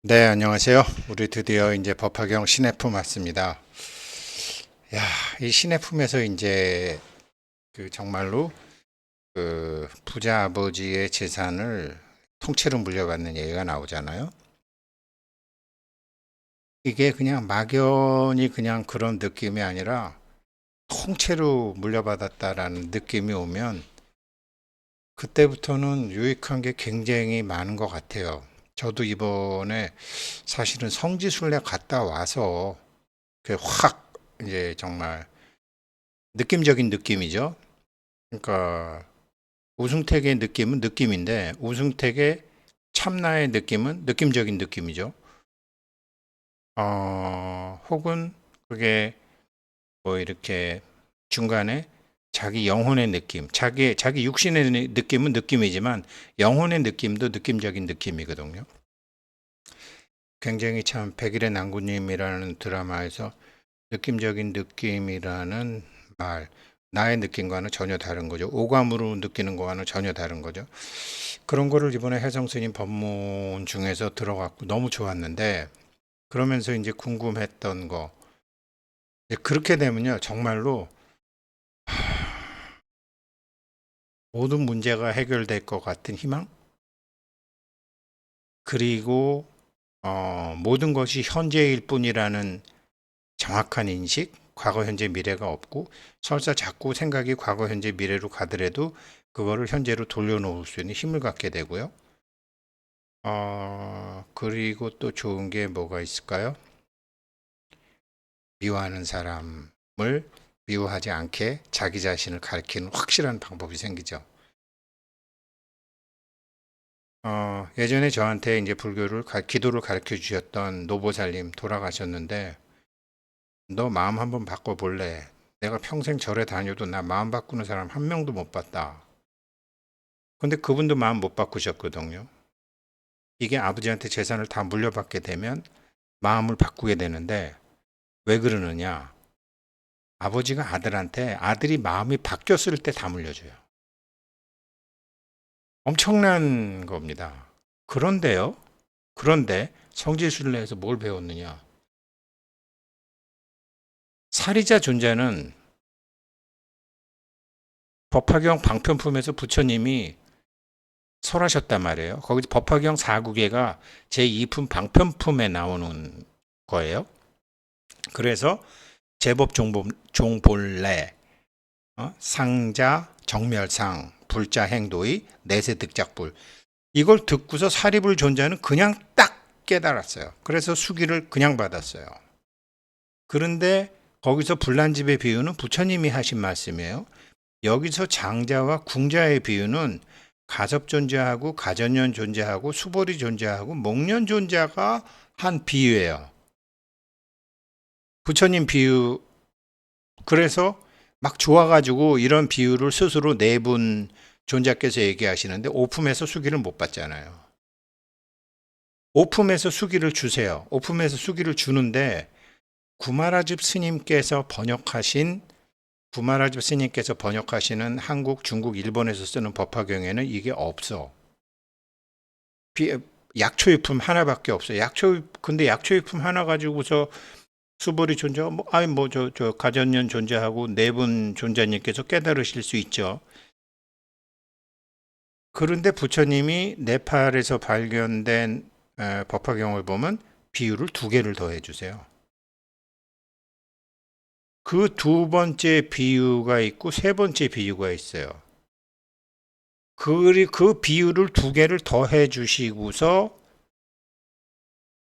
네, 안녕하세요. 우리 드디어 이제 법화경 신해품 왔습니다. 야, 이 신해품에서 이제 정말로 부자 아버지의 재산을 통째로 물려받는 얘기가 나오잖아요. 이게 그냥 막연히 그냥 그런 느낌이 아니라 통째로 물려받았다라는 느낌이 오면 그때부터는 유익한 게 굉장히 많은 것 같아요. 저도 이번에 사실은 성지순례 갔다 와서 확 이제 정말 느낌적인 느낌이죠. 그러니까 우승택의 느낌은 느낌인데 우승택의 참나의 느낌은 느낌적인 느낌이죠. 혹은 그게 뭐 이렇게 중간에 자기 영혼의 느낌, 자기 육신의 느낌은 느낌이지만 영혼의 느낌도 느낌적인 느낌이거든요. 굉장히 참 백일의 난구님이라는 드라마에서 느낌적인 느낌이라는 말, 나의 느낌과는 전혀 다른 거죠. 오감으로 느끼는 거와는 전혀 다른 거죠. 그런 거를 이번에 혜성 스님 법문 중에서 들어갔고 너무 좋았는데, 그러면서 이제 궁금했던 거, 이제 그렇게 되면요, 정말로 모든 문제가 해결될 것 같은 희망? 그리고 모든 것이 현재일 뿐이라는 정확한 인식, 과거, 현재, 미래가 없고 설사 자꾸 생각이 과거, 현재, 미래로 가더라도 그거를 현재로 돌려놓을 수 있는 힘을 갖게 되고요. 그리고 또 좋은 게 뭐가 있을까요? 미워하는 사람을 미워하지 않게 자기 자신을 가리키는 확실한 방법이 생기죠. 예전에 저한테 이제 기도를 가르쳐 주셨던 노보살님 돌아가셨는데, 너 마음 한번 바꿔볼래? 내가 평생 절에 다녀도 나 마음 바꾸는 사람 한 명도 못 봤다. 근데 그분도 마음 못 바꾸셨거든요. 이게 아버지한테 재산을 다 물려받게 되면 마음을 바꾸게 되는데 왜 그러느냐? 아버지가 아들한테 아들이 마음이 바뀌었을 때 다 물려줘요. 엄청난 겁니다. 그런데요. 그런데 성지순례에서 뭘 배웠느냐? 사리자 존재는 법화경 방편품에서 부처님이 설하셨단 말이에요. 거기 법화경 4국에가 제2품 방편품에 나오는 거예요. 그래서 제법 종본래, 상자, 정멸상, 불자 행도의 내세 득작불. 이걸 듣고서 사리불 존자는 그냥 딱 깨달았어요. 그래서 수기를 그냥 받았어요. 그런데 거기서 불난집의 비유는 부처님이 하신 말씀이에요. 여기서 장자와 궁자의 비유는 가섭 존재하고 가전년 존재하고 수벌이 존재하고 목련 존재가 한 비유예요. 부처님 비유. 그래서 막 좋아가지고 이런 비유를 스스로 네 분 존자께서 얘기하시는데 오품에서 수기를 못 받잖아요. 오품에서 수기를 주세요. 오품에서 수기를 주는데 구마라집 스님께서 번역하신 구마라집 스님께서 번역하시는 한국, 중국, 일본에서 쓰는 법화경에는 이게 없어. 약초유품 하나밖에 없어요. 근데 약초유품 하나 가지고서 수벌이 존재하고, 저 가전년 존재하고 네 분 존재님께서 깨달으실 수 있죠. 그런데 부처님이 네팔에서 발견된 법화경을 보면 비유를 두 개를 더해 주세요. 그 두 번째 비유가 있고 세 번째 비유가 있어요. 그 비유를 두 개를 더해 주시고서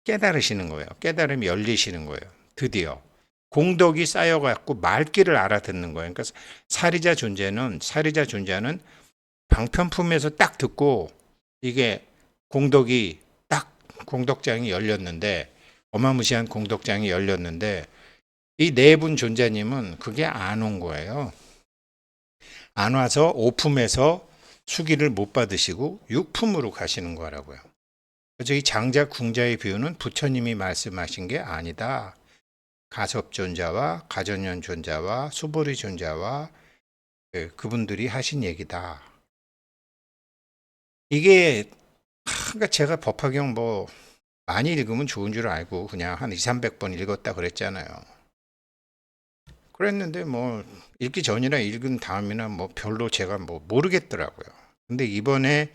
깨달으시는 거예요. 깨달음이 열리시는 거예요. 드디어. 공덕이 쌓여갖고 말귀를 알아듣는 거예요. 그러니까 사리자 존재는 방편품에서 딱 듣고 이게 공덕이 딱 공덕장이 열렸는데 어마무시한 공덕장이 열렸는데 이 네 분 존재님은 그게 안 온 거예요. 안 와서 오품에서 수기를 못 받으시고 육품으로 가시는 거라고요. 그래서 이 장자 궁자의 비유는 부처님이 말씀하신 게 아니다. 가섭 존자와 가전년 존자와 수보리 존자와 그분들이 하신 얘기다. 이게 그러니까 제가 법화경 많이 읽으면 좋은 줄 알고 그냥 한 2, 300번 읽었다 그랬잖아요. 그랬는데 뭐 읽기 전이나 읽은 다음이나 뭐 별로 제가 뭐 모르겠더라고요. 근데 이번에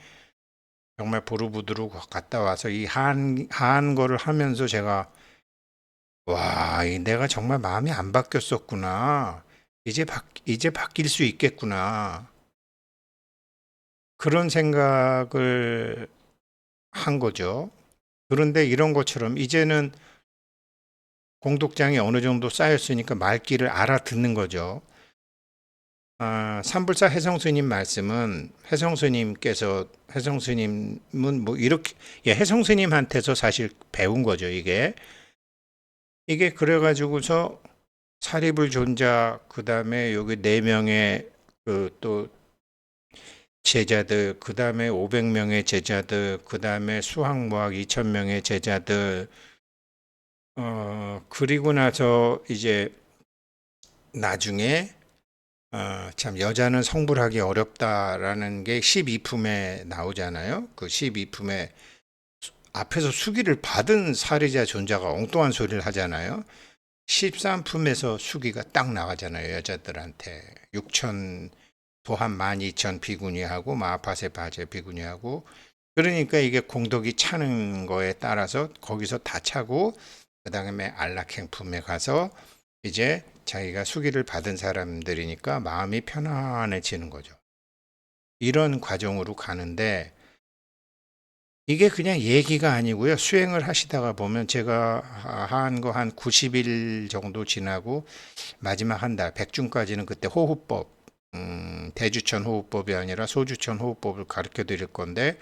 정말 보르부드로 갔다 와서 이 한 거를 하면서 제가 와, 내가 정말 마음이 안 바뀌었었구나. 이제 바뀔 수 있겠구나. 그런 생각을 한 거죠. 그런데 이런 것처럼 이제는 공독장이 어느 정도 쌓였으니까 말귀를 알아듣는 거죠. 삼불사 혜성스님 말씀은 혜성스님은 뭐 이렇게, 예, 혜성스님한테서 사실 배운 거죠, 이게 그래가지고서 사리불 존자, 그 다음에 여기 네 명의 그 또 제자들, 그 다음에 500명의 제자들, 그 다음에 수학무학 2000명의 제자들, 그리고 나서 이제 나중에 참 여자는 성불하기 어렵다라는 게 12품에 나오잖아요. 그 12품에 앞에서 수기를 받은 사리자 존자가 엉뚱한 소리를 하잖아요. 13품에서 수기가 딱 나가잖아요. 여자들한테 6천 도한 12,000 비구니하고 마하파세 바제 비구니하고, 그러니까 이게 공덕이 차는 거에 따라서 거기서 다 차고 그 다음에 안락행 품에 가서 이제 자기가 수기를 받은 사람들이니까 마음이 편안해지는 거죠. 이런 과정으로 가는데 이게 그냥 얘기가 아니고요. 수행을 하시다가 보면 제가 한 거 한 90일 정도 지나고 마지막 한 달, 백중까지는 그때 호흡법, 대주천 호흡법이 아니라 소주천 호흡법을 가르쳐 드릴 건데,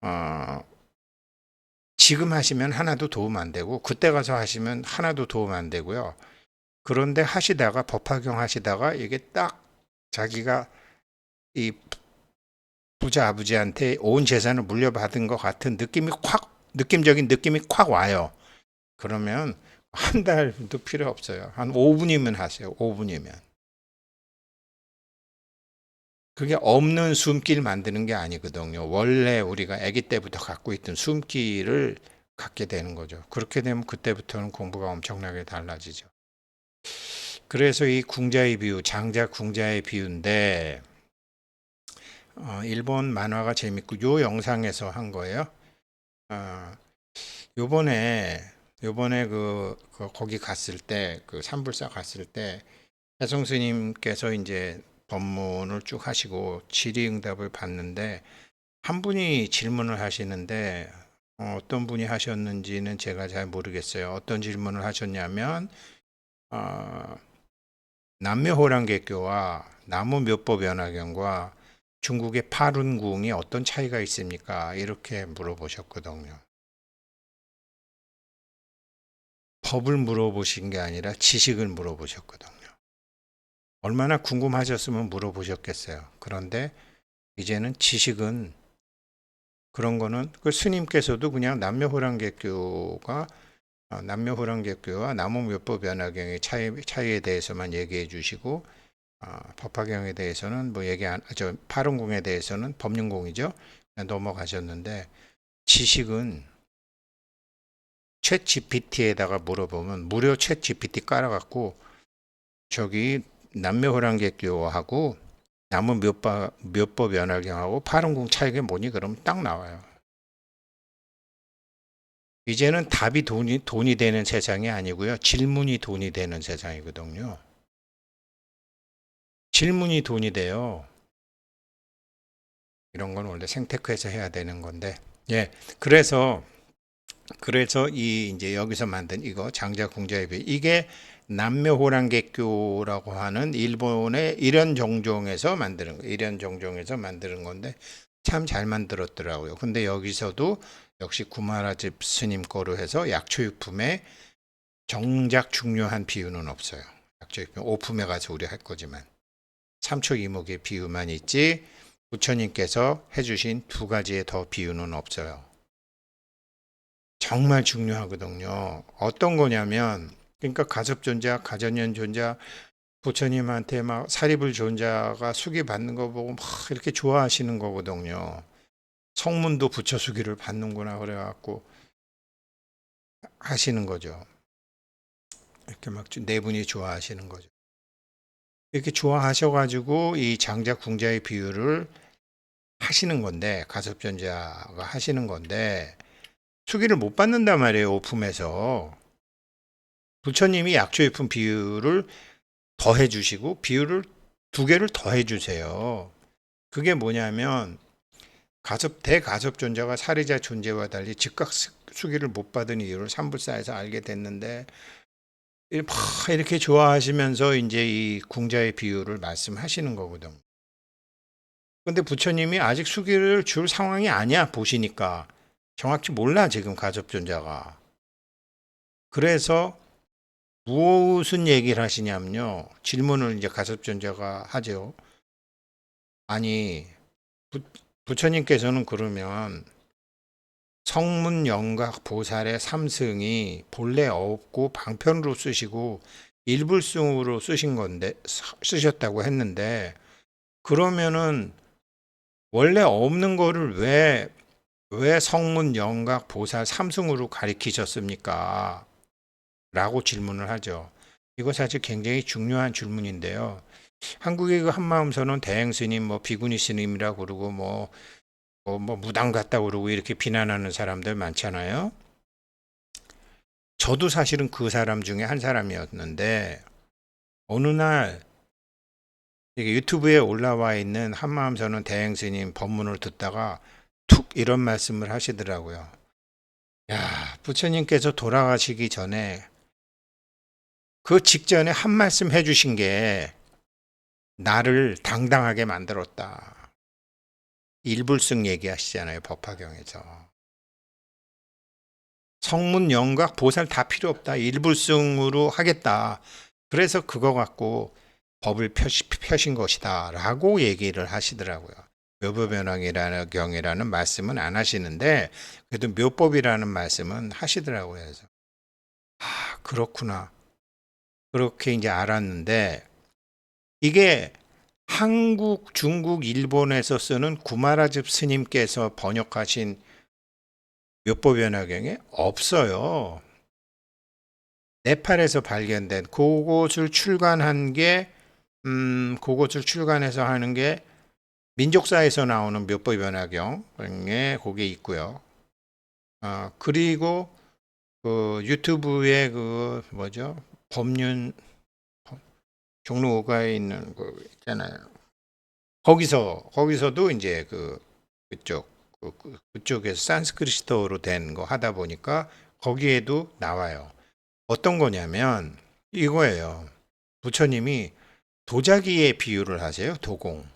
어, 지금 하시면 하나도 도움 안 되고, 그때 가서 하시면 하나도 도움 안 되고요. 그런데 하시다가, 법화경 하시다가 이게 딱 자기가 이 부자 아버지한테 온 재산을 물려받은 것 같은 느낌적인 느낌이 콱 와요. 그러면 한 달도 필요 없어요. 한 5분이면 하세요. 5분이면. 그게 없는 숨길 만드는 게 아니거든요. 원래 우리가 아기 때부터 갖고 있던 숨길을 갖게 되는 거죠. 그렇게 되면 그때부터는 공부가 엄청나게 달라지죠. 그래서 이 궁자의 비유, 장자 궁자의 비유인데, 일본 만화가 재밌고 요 영상에서 한 거예요. 어, 요번에 거기 갔을 때, 그 산불사 갔을 때 혜성 스님께서 이제 법문을 쭉 하시고 질의응답을 받는데 한 분이 질문을 하시는데, 어떤 분이 하셨는지는 제가 잘 모르겠어요. 어떤 질문을 하셨냐면, 어, 남묘호랑개교와 나무묘법연화경과 중국의 파룬궁이 어떤 차이가 있습니까? 이렇게 물어보셨거든요. 법을 물어보신 게 아니라 지식을 물어보셨거든요. 얼마나 궁금하셨으면 물어보셨겠어요. 그런데 이제는 지식은, 그런 거는 그 스님께서도 그냥 남묘호랑개교와 나무묘법연화경의 차이에 대해서만 얘기해 주시고, 법화경에 대해서는 뭐 얘기 안, 파룬궁에 대해서는 법륜공이죠. 그냥 넘어가셨는데, 지식은 챗 GPT에다가 물어보면 무료 챗 GPT 깔아갖고 저기 남묘호랑개교하고 나무묘법연화경하고 파룬궁 차이가 뭐니? 그러면 딱 나와요. 이제는 답이 돈이 되는 세상이 아니고요. 질문이 돈이 되는 세상이거든요. 질문이 돈이 돼요. 이런 건 원래 생테크에서 해야 되는 건데. 예. 그래서 이 이제 여기서 만든 이거 장자궁자의 비, 이게 남묘호랑개교라고 하는 일본의 일연정종에서 만드는 거, 일연정종에서 만드는 건데 참 잘 만들었더라고요. 근데 여기서도 역시 구마라집 스님 거로 해서 약초육품에 정작 중요한 비유는 없어요. 약초육품 오품에 가서 우리 할 거지만 삼초 이목의 비유만 있지 부처님께서 해주신 두 가지의 더 비유는 없어요. 정말 중요하거든요. 어떤 거냐면, 그러니까 가섭존자, 가전년 존자, 부처님한테 막 사리불 존자가 수기 받는 거 보고 막 이렇게 좋아하시는 거거든요. 성문도 부처 수기를 받는구나 그래갖고 하시는 거죠. 이렇게 막 네 분이 좋아하시는 거죠. 이렇게 좋아하셔가지고 이 장자 궁자의 비유를 하시는 건데, 가섭전자가 하시는 건데, 수기를 못 받는단 말이에요, 오품에서. 부처님이 약초유품 비유를 더해 주시고, 비유를 두 개를 더해 주세요. 그게 뭐냐면, 대가섭존자가 사리자 존재와 달리 즉각 수기를 못 받은 이유를 삼불사에서 알게 됐는데, 이렇게 좋아하시면서 이제 이 궁자의 비유를 말씀하시는 거거든. 근데 부처님이 아직 수기를 줄 상황이 아니야, 보시니까. 정확히 몰라, 지금 가섭존자가. 그래서 무슨 얘기를 하시냐면요. 질문을 이제 가섭존자가 하죠. 아니, 부처님께서는 그러면 성문영각 보살의 삼승이 본래 없고 방편으로 쓰시고 일불승으로 쓰신 건데, 쓰셨다고 했는데, 그러면은 원래 없는 거를 왜 성문영각 보살 삼승으로 가리키셨습니까? 라고 질문을 하죠. 이거 사실 굉장히 중요한 질문인데요. 한국의 그 한마음서는 대행스님, 뭐 비구니 스님이라고 그러고 뭐 무당 같다고 그러고 이렇게 비난하는 사람들 많잖아요. 저도 사실은 그 사람 중에 한 사람이었는데 어느 날 이게 유튜브에 올라와 있는 한마음서는 대행스님 법문을 듣다가 툭 이런 말씀을 하시더라고요. 야, 부처님께서 돌아가시기 전에 그 직전에 한 말씀 해주신 게 나를 당당하게 만들었다. 일불승 얘기하시잖아요, 법화경에서. 성문, 영각, 보살 다 필요 없다. 일불승으로 하겠다. 그래서 그거 갖고 법을 펴신 것이다. 라고 얘기를 하시더라고요. 묘법변왕이라는 경이라는 말씀은 안 하시는데, 그래도 묘법이라는 말씀은 하시더라고요. 그래서, 아, 그렇구나. 그렇게 이제 알았는데, 이게 한국, 중국, 일본에서 쓰는 구마라즙 스님께서 번역하신 묘법연화경에 없어요. 네팔에서 발견된 그것을 출간한 게 그것을 출간해서 하는 게 민족사에서 나오는 묘법연화경에 거기에 있고요. 그리고 그 유튜브에 그 뭐죠? 법륜 종로 5가에 있는 거 있잖아요. 거기서도 이제 그쪽에서 산스크리트어로 된 거 하다 보니까 거기에도 나와요. 어떤 거냐면 이거예요. 부처님이 도자기의 비유를 하세요. 도공.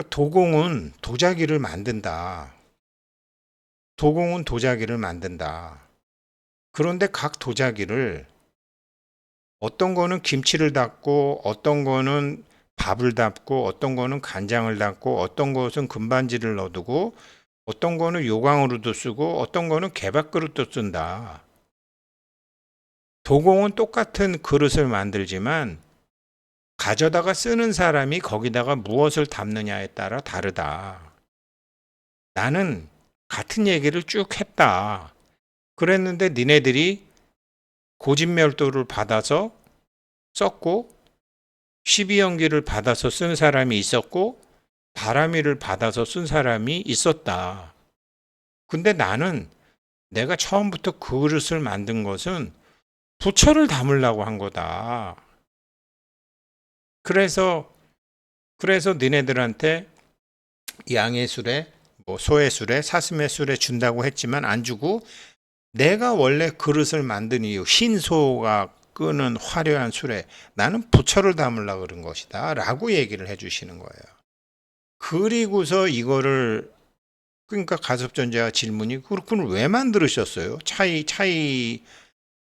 도공은 도자기를 만든다. 도공은 도자기를 만든다. 그런데 각 도자기를 어떤 거는 김치를 담고 어떤 거는 밥을 담고 어떤 거는 간장을 담고 어떤 것은 금반지를 넣어두고 어떤 거는 요강으로도 쓰고 어떤 거는 개밥그릇도 쓴다. 도공은 똑같은 그릇을 만들지만 가져다가 쓰는 사람이 거기다가 무엇을 담느냐에 따라 다르다. 나는 같은 얘기를 쭉 했다. 그랬는데 니네들이 고진멸도를 받아서 썼고 12연기를 받아서 쓴 사람이 있었고 바람이를 받아서 쓴 사람이 있었다. 근데 나는 내가 처음부터 그릇을 만든 것은 부처를 담으려고 한 거다. 그래서 너네들한테 양의 술에 소의 술에 사슴의 술에 준다고 했지만 안 주고 내가 원래 그릇을 만든 이유 흰소가 끄는 화려한 술에 나는 부처를 담으려고 그런 것이다 라고 얘기를 해주시는 거예요. 그리고서 이거를 그러니까 가섭전자 질문이 그렇군 왜 만들으셨어요?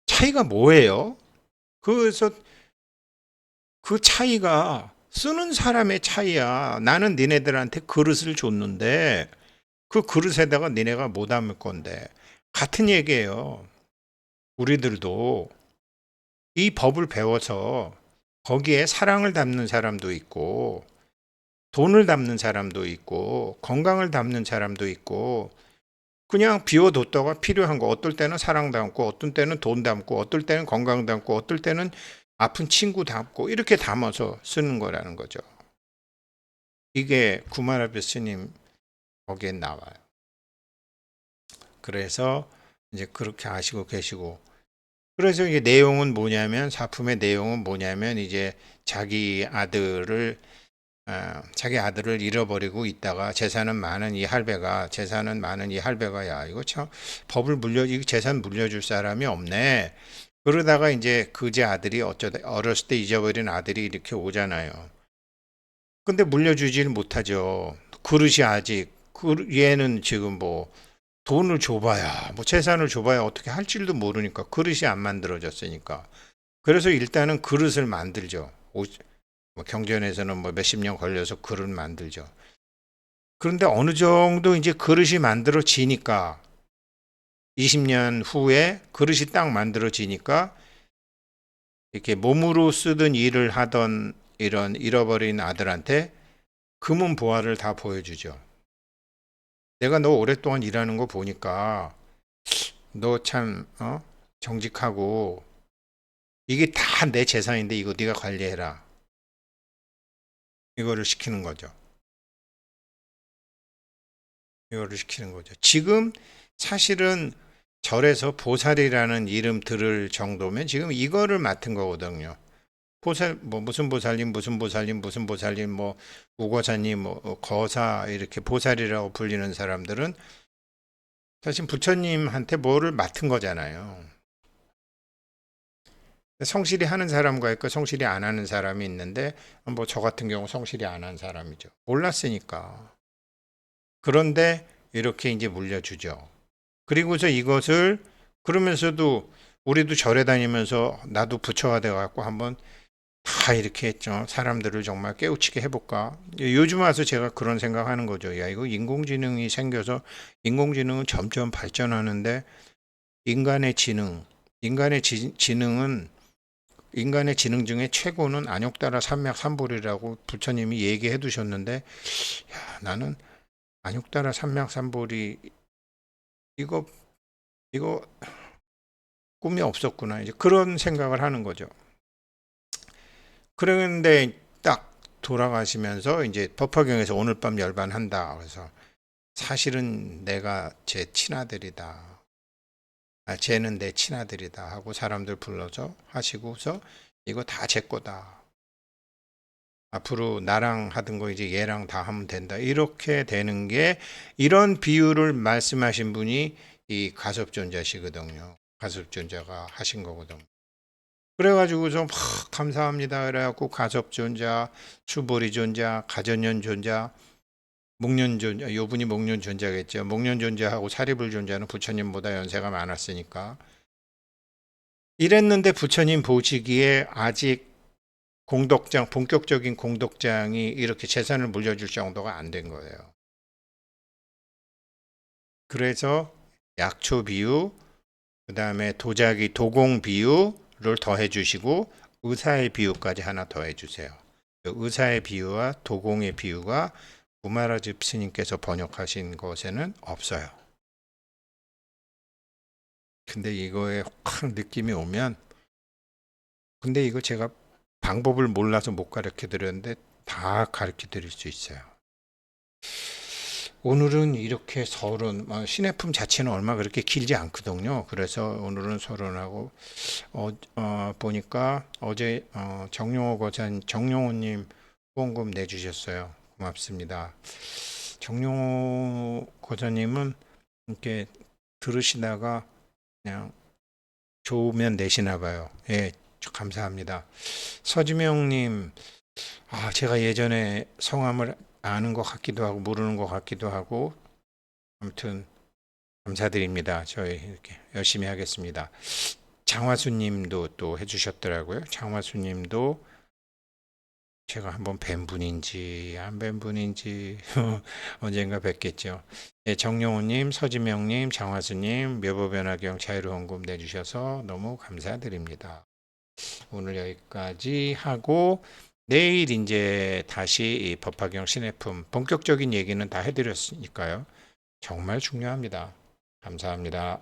차이가 뭐예요? 그래서 그 차이가 쓰는 사람의 차이야. 나는 니네들한테 그릇을 줬는데 그 그릇에다가 니네가 못 담을 건데 같은 얘기예요. 우리들도 이 법을 배워서 거기에 사랑을 담는 사람도 있고 돈을 담는 사람도 있고 건강을 담는 사람도 있고 그냥 비워뒀다가 필요한 거, 어떨 때는 사랑 담고, 어떤 때는 돈 담고, 어떨 때는 건강 담고, 어떨 때는 아픈 친구 담고, 이렇게 담아서 쓰는 거라는 거죠. 이게 구마라비 스님 거기에 나와요. 그래서 이제 그렇게 아시고 계시고, 그래서 이게 내용은 뭐냐면, 사품의 내용은 뭐냐면, 이제 자기 아들을 잃어버리고 있다가 재산은 많은 이 할배가 야 이거 참 이 재산 물려줄 사람이 없네. 그러다가 이제 그제 아들이 어쩌다 어렸을 때 잊어버린 아들이 이렇게 오잖아요. 근데 물려주지를 못하죠. 그릇이 아직 얘는 지금 뭐 돈을 줘봐야 뭐 재산을 줘봐야 어떻게 할 줄도 모르니까 그릇이 안 만들어졌으니까. 그래서 일단은 그릇을 만들죠. 뭐 경전에서는 뭐 몇십 년 걸려서 그릇 만들죠. 그런데 어느 정도 이제 그릇이 만들어지니까 20년 후에 그릇이 딱 만들어지니까 이렇게 몸으로 쓰던 일을 하던 이런 잃어버린 아들한테 금은 보화를 다 보여주죠. 내가 너 오랫동안 일하는 거 보니까 너 참 정직하고 이게 다 내 재산인데 이거 네가 관리해라. 이거를 시키는 거죠. 이거를 시키는 거죠. 지금 사실은 절에서 보살이라는 이름 들을 정도면 지금 이거를 맡은 거거든요. 보살 뭐 무슨 보살님 무슨 보살님 뭐 우거사님 뭐 거사 이렇게 보살이라고 불리는 사람들은 사실 부처님한테 뭐를 맡은 거잖아요. 성실히 하는 사람과 있고 성실히 안 하는 사람이 있는데 뭐 저 같은 경우 성실히 안 한 사람이죠. 몰랐으니까. 그런데 이렇게 이제 물려주죠. 그리고서 이것을 그러면서도 우리도 절에 다니면서 나도 부처가 돼갖고 한번 다 이렇게 했죠. 사람들을 정말 깨우치게 해볼까? 요즘 와서 제가 그런 생각하는 거죠. 야, 이거 인공지능이 생겨서 인공지능은 점점 발전하는데 인간의 지능, 지능은 인간의 지능 중에 최고는 안욕따라 삼맥삼볼이라고 부처님이 얘기해 두셨는데, 야, 나는 안욕따라 삼맥삼볼이 이거 이거 꿈이 없었구나. 이제 그런 생각을 하는 거죠. 그런데 딱 돌아가시면서 이제 법화경에서 오늘 밤 열반한다. 그래서 사실은 내가 제 친아들이다. 쟤는 내 친아들이다 하고 사람들 불러서 하시고서 이거 다 제 거다. 앞으로 나랑 하던 거 이제 얘랑 다 하면 된다. 이렇게 되는 게 이런 비유를 말씀하신 분이 이 가섭존자시거든요. 가섭존자가 하신 거거든요. 그래가지고서 막 감사합니다. 그래갖고 가섭존자, 수보리존자, 가전연존자, 목련존자, 요 분이 목련존자겠죠. 목련존자하고 사리불존자는 부처님보다 연세가 많았으니까. 이랬는데 부처님 보시기에 아직 본격적인 공덕장이 이렇게 재산을 물려줄 정도가 안 된 거예요. 그래서 약초 비유, 그 다음에 도공 비유를 더해 주시고 의사의 비유까지 하나 더해 주세요. 의사의 비유와 도공의 비유가 구마라즈 스님께서 번역하신 것에는 없어요. 근데 이거에 확 느낌이 오면 근데 이거 제가 방법을 몰라서 못 가르쳐 드렸는데 다 가르쳐 드릴 수 있어요. 오늘은 이렇게 신해품 자체는 얼마 그렇게 길지 않거든요. 그래서 오늘은 서론하고 보니까 어제 정용호님 후원금 내주셨어요. 고맙습니다. 정용호 거사님은 이렇게 들으시다가 그냥 좋으면 내시나 봐요. 예, 감사합니다. 서지명님, 제가 예전에 성함을 아는 것 같기도 하고 모르는 것 같기도 하고 아무튼 감사드립니다. 저희 이렇게 열심히 하겠습니다. 장화수님도 또 해주셨더라고요. 장화수님도 제가 한번 뵌 분인지 안 뵌 분인지 언젠가 뵙겠죠. 네, 정용호님, 서지명님, 장화수님, 묘보변화경 자유로원금 내주셔서 너무 감사드립니다. 오늘 여기까지 하고 내일 이제 다시 이 법화경 신해품 본격적인 얘기는 다 해드렸으니까요. 정말 중요합니다. 감사합니다.